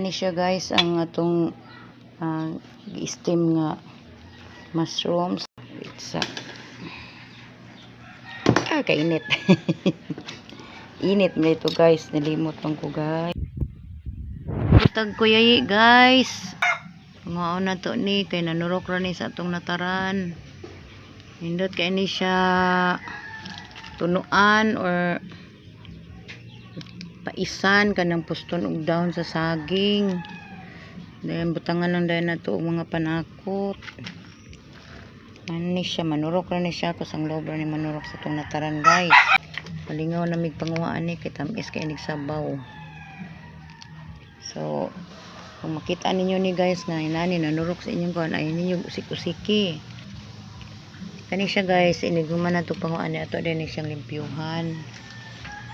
ni siya guys ang atong steam nga mushrooms. It's kainit. Init mo ito guys, nalimot lang ko guys. Butag ko yayi guys. Mga na to ni kay nanurok ra ni sa atong nataran. Hindot kay ni siya tunuan or paisan kanang puston og dahon sa saging. Then butangan lang dahil na to mga panakot. Ani siya manurok ra ni siya kusang lobo ni manurok sa atong nataran guys. Palingaw na mig panguhaan ni kay tamis kay nigsabaw. So kung makita ninyo ni guys nga inani nanurok sa inyong kuan ay ninyo usik-usiki. Kani siya guys iniguman na to panguhaan ni ato din siyang limpyuhan.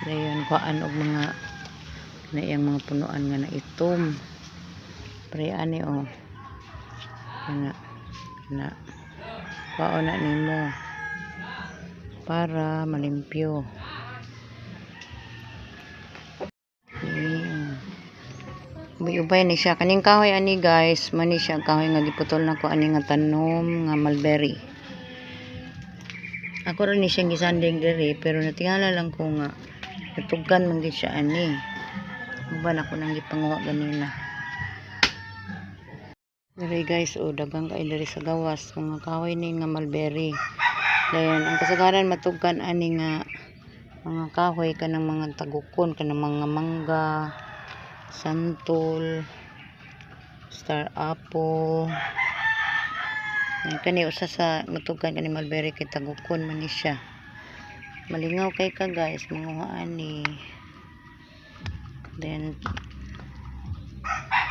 Dayon kuan og mga na iyang mga punuan nga na itom. Pre ani na kuan na nimo para malimpyo. Ubay ni siya kaning kahoy ani guys, mani siya kahoy nga giputol na ko ani nga tanom nga mulberry. Ako rin ni siyang gisanding diri pero natingala lang ko nga natugan man gid siya ani. Uban ako nang gipanguha ganina. Diri guys dagang kay diri sa gawas mga kahoy ni nga mulberry. Dayon ang kasagaran matugan ani nga mga kahoy kanang mga tagukon kanang mga mangga, santol, star apple. Kani usa sa matugan kani mulberry kay tagukon man ni siya. Malingaw kay ka guys manguha ani. Then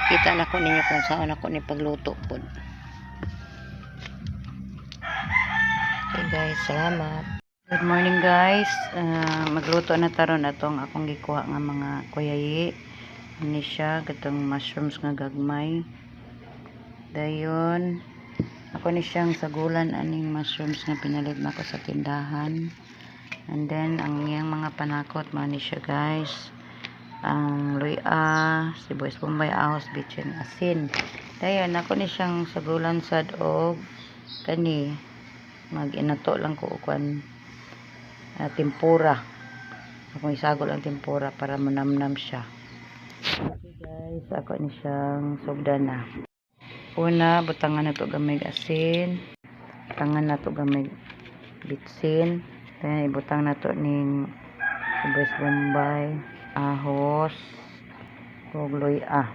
kita na ko ninyo kung saan ako ni pagluto pod. Okay guys, salamat. Good morning guys. Magluto na taron atong akong gikuha nga mga kuyayi. Ini siya katong mushrooms nga gagmay. Dayon ako ni siyang sagulan aning mushrooms nga pinalit nako sa tindahan. And then ang iyang mga panakot man ni siya guys. Ang luya, sibuyas bombay, ahos, bitsin, asin. Dayon ako ni siyang sagulan sad og kani mag-inato lang ko kuan tempura. Ako isagol ang tempura para manamnam siya. Okay guys, ako ni siyang sugdana. Una, butangan na to gamay asin. Butangan na to gamay bitsin. Then ibutang na to ning sibuyas bombay, ahos, ug luya.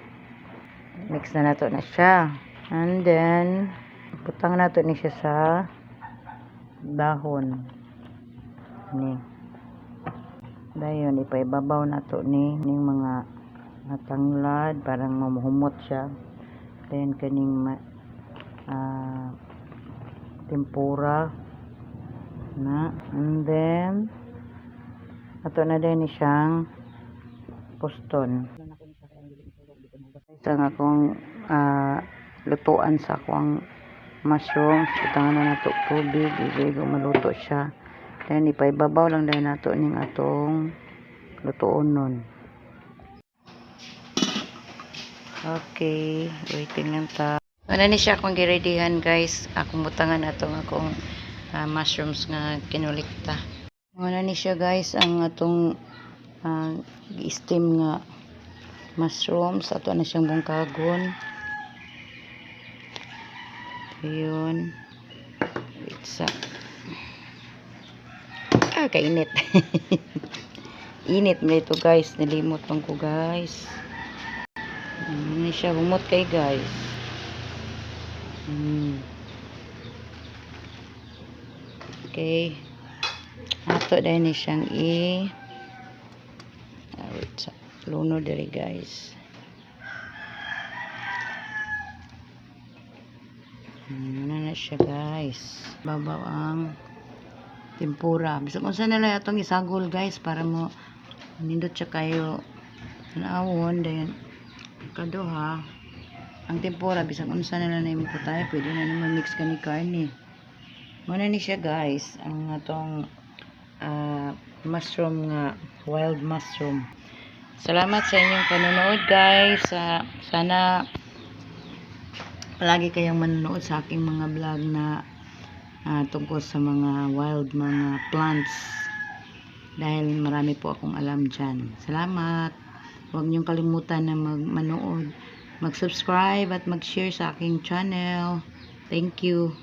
Mix na nato na siya. And then butang na to ni siya sa dahon. Ni. Dayon ipaibabaw na to ning mga natanglad parang mamuhumot siya. Then kaning tempura na. And then ato na din ni siyang poston. Sa akong lutuan sa akong mushrooms, butangan na nato tubig, igo maluto siya. Then ipaibabaw lang dahil nato ning atong lutuon nun. Okay, waiting lang ta. Ano ni siya akong gireadyhan guys. Akong butangan atong akong mushrooms nga kinulikta. Ano ni siya guys ang atong steam nga mushrooms. Ato na siyang bungkagon. Ayun. It's kainit. Init mo ito guys. Nalimot lang ko guys. Ano siya humot kay guys. Okay. Ato dahil ni siyang luno diri guys. Ano na siya guys. Babaw ang tempura. Bisag unsa na lang atong isagol guys para mo nindot siya kayo tanawon dayon kaduha ang tempura bisag unsa na lang nimo tayo pwede na nimo mix kani karne. Muna ni siya guys ang atong mushroom nga wild mushroom. Salamat sa inyong panonood guys. Sana palagi kayong manonood sa aking mga vlog na tungkol sa mga wild mga plants. Dahil marami po akong alam dyan. Salamat. Huwag niyong kalimutan na manood, mag-subscribe at mag-share sa aking channel. Thank you.